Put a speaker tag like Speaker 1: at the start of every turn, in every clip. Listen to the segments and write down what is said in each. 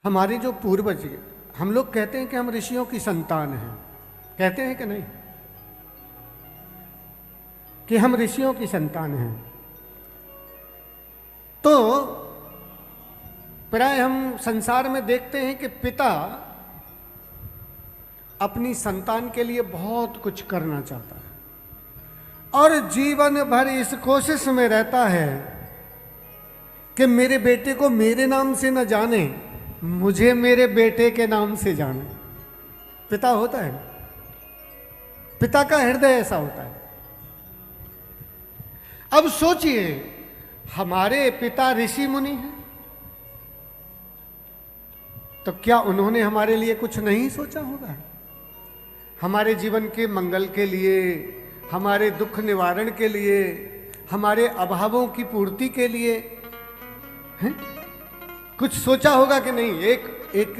Speaker 1: हमारे जो पूर्वज, हम लोग कहते हैं कि हम ऋषियों की संतान हैं, कहते हैं कि नहीं कि हम ऋषियों की संतान हैं। तो प्राय हम संसार में देखते हैं कि पिता अपनी संतान के लिए बहुत कुछ करना चाहता है और जीवन भर इस कोशिश में रहता है कि मेरे बेटे को मेरे नाम से न जाने, मुझे मेरे बेटे के नाम से जाने। पिता होता है, पिता का हृदय ऐसा होता है। अब सोचिए, हमारे पिता ऋषि मुनि हैं, तो क्या उन्होंने हमारे लिए कुछ नहीं सोचा होगा? हमारे जीवन के मंगल के लिए, हमारे दुख निवारण के लिए, हमारे अभावों की पूर्ति के लिए हैं? कुछ सोचा होगा कि नहीं? एक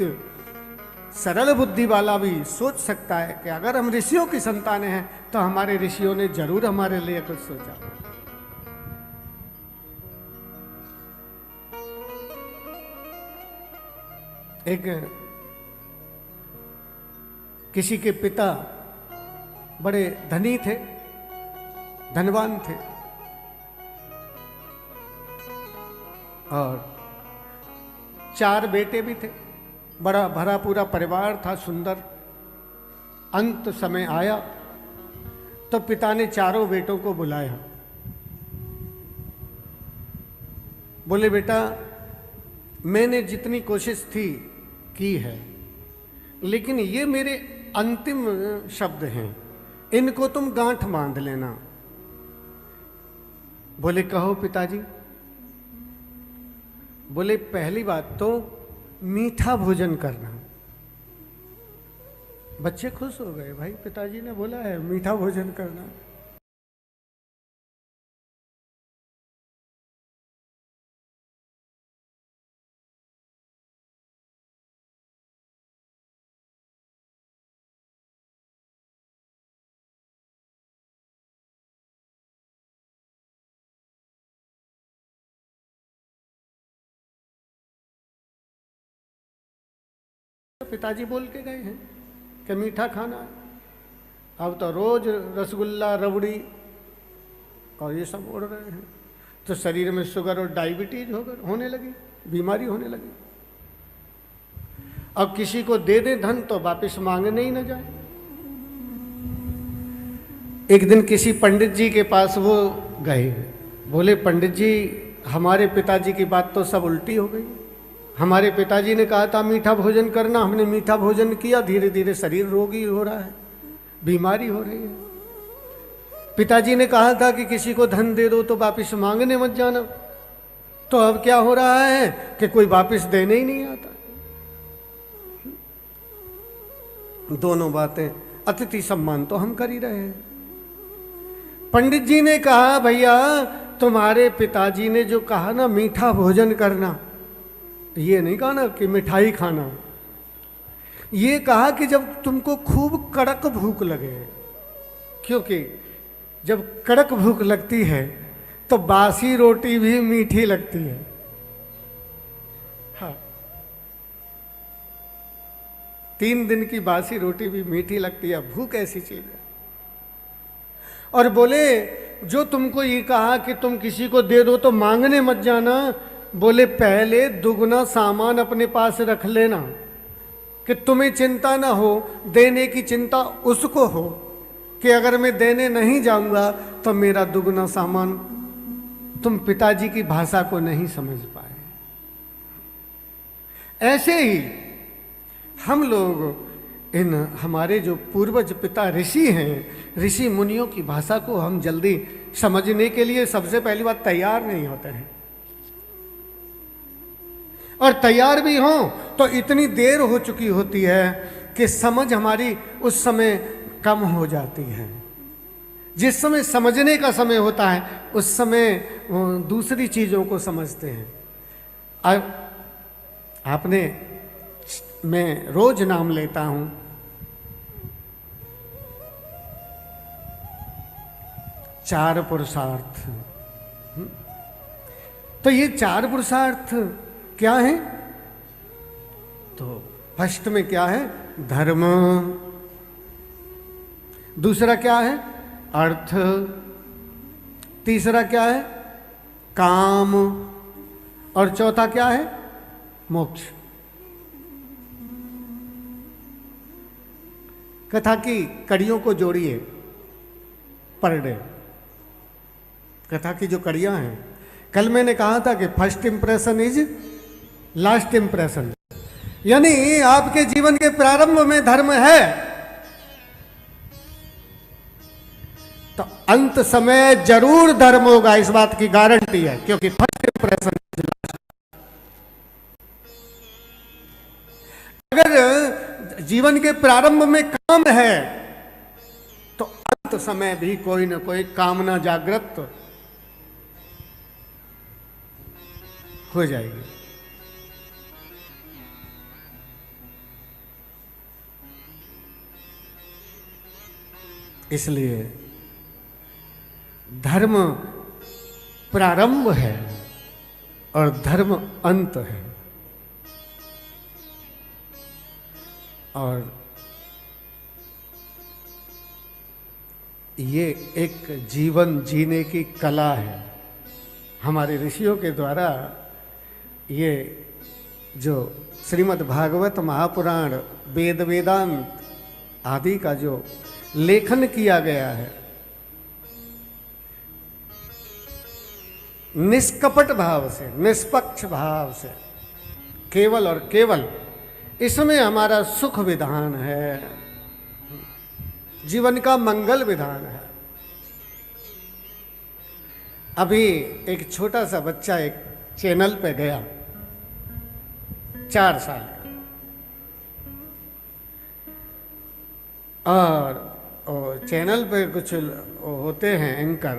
Speaker 1: सरल बुद्धि वाला भी सोच सकता है कि अगर हम ऋषियों की संतान हैं तो हमारे ऋषियों ने जरूर हमारे लिए कुछ सोचा। एक किसी के पिता बड़े धनी थे, धनवान थे, और 4 बेटे भी थे, बड़ा भरा पूरा परिवार था, सुंदर। अंत समय आया तो पिता ने चारों बेटों को बुलाया। बोले, बेटा, मैंने जितनी कोशिश थी की है, लेकिन ये मेरे अंतिम शब्द हैं, इनको तुम गांठ बांध लेना। बोले, कहो पिताजी। बोले, पहली बात तो मीठा भोजन करना। बच्चे खुश हो गए, भाई पिताजी ने बोला है मीठा भोजन करना। पिताजी बोल के गए हैं कि मीठा खाना है। अब तो रोज रसगुल्ला, रबड़ी और ये सब उड़ रहे हैं, तो शरीर में शुगर और डायबिटीज होने लगी, बीमारी होने लगी। अब किसी को दे दे धन तो वापस मांगने ही न जाए। एक दिन किसी पंडित जी के पास वो गए, बोले, पंडित जी, हमारे पिताजी की बात तो सब उल्टी हो गई। हमारे पिताजी ने कहा था मीठा भोजन करना, हमने मीठा भोजन किया, धीरे धीरे शरीर रोगी हो रहा है, बीमारी हो रही है। पिताजी ने कहा था कि किसी को धन दे दो तो वापस मांगने मत जाना, तो अब क्या हो रहा है कि कोई वापस देने ही नहीं आता। दोनों बातें, अतिथि सम्मान तो हम कर ही रहे हैं। पंडित जी ने कहा, भैया, तुम्हारे पिताजी ने जो कहा ना मीठा भोजन करना, ये नहीं कहा ना कि मिठाई खाना, ये कहा कि जब तुमको खूब कड़क भूख लगे, क्योंकि जब कड़क भूख लगती है तो बासी रोटी भी मीठी लगती है। हाँ, 3 दिन की बासी रोटी भी मीठी लगती है। भूख ऐसी चीज है। और बोले, जो तुमको ये कहा कि तुम किसी को दे दो तो मांगने मत जाना, बोले, पहले दुगना सामान अपने पास रख लेना कि तुम्हें चिंता ना हो, देने की चिंता उसको हो कि अगर मैं देने नहीं जाऊंगा तो मेरा दुगना सामान। तुम पिताजी की भाषा को नहीं समझ पाए। ऐसे ही हम लोग इन हमारे जो पूर्वज पिता ऋषि हैं, ऋषि मुनियों की भाषा को हम जल्दी समझने के लिए सबसे पहली बात तैयार नहीं होते हैं, और तैयार भी हों तो इतनी देर हो चुकी होती है कि समझ हमारी उस समय कम हो जाती है। जिस समय समझने का समय होता है उस समय दूसरी चीज़ों को समझते हैं। अब आपने, मैं रोज नाम लेता हूं, चार पुरुषार्थ। तो ये 4 पुरुषार्थ क्या है? तो फर्स्ट में क्या है? धर्म। दूसरा क्या है? अर्थ। तीसरा क्या है? काम। और चौथा क्या है? मोक्ष। कथा की कड़ियों को जोड़िए पर डे। कथा की जो कड़ियां हैं, कल मैंने कहा था कि first impression is last impression, यानी आपके जीवन के प्रारंभ में धर्म है तो अंत समय जरूर धर्म होगा, इस बात की गारंटी है, क्योंकि फर्स्ट इंप्रेशन। अगर जीवन के प्रारंभ में काम है तो अंत समय भी कोई ना कोई कामना जागृत हो जाएगी। इसलिए धर्म प्रारंभ है और धर्म अंत है। और ये एक जीवन जीने की कला है। हमारे ऋषियों के द्वारा ये जो श्रीमद् भागवत महापुराण, वेद वेदांत आदि का जो लेखन किया गया है, निष्कपट भाव से, निष्पक्ष भाव से, केवल और केवल इसमें हमारा सुख विधान है, जीवन का मंगल विधान है। अभी एक छोटा सा बच्चा एक चैनल पे गया, 4 साल का, और चैनल पे कुछ होते हैं एंकर,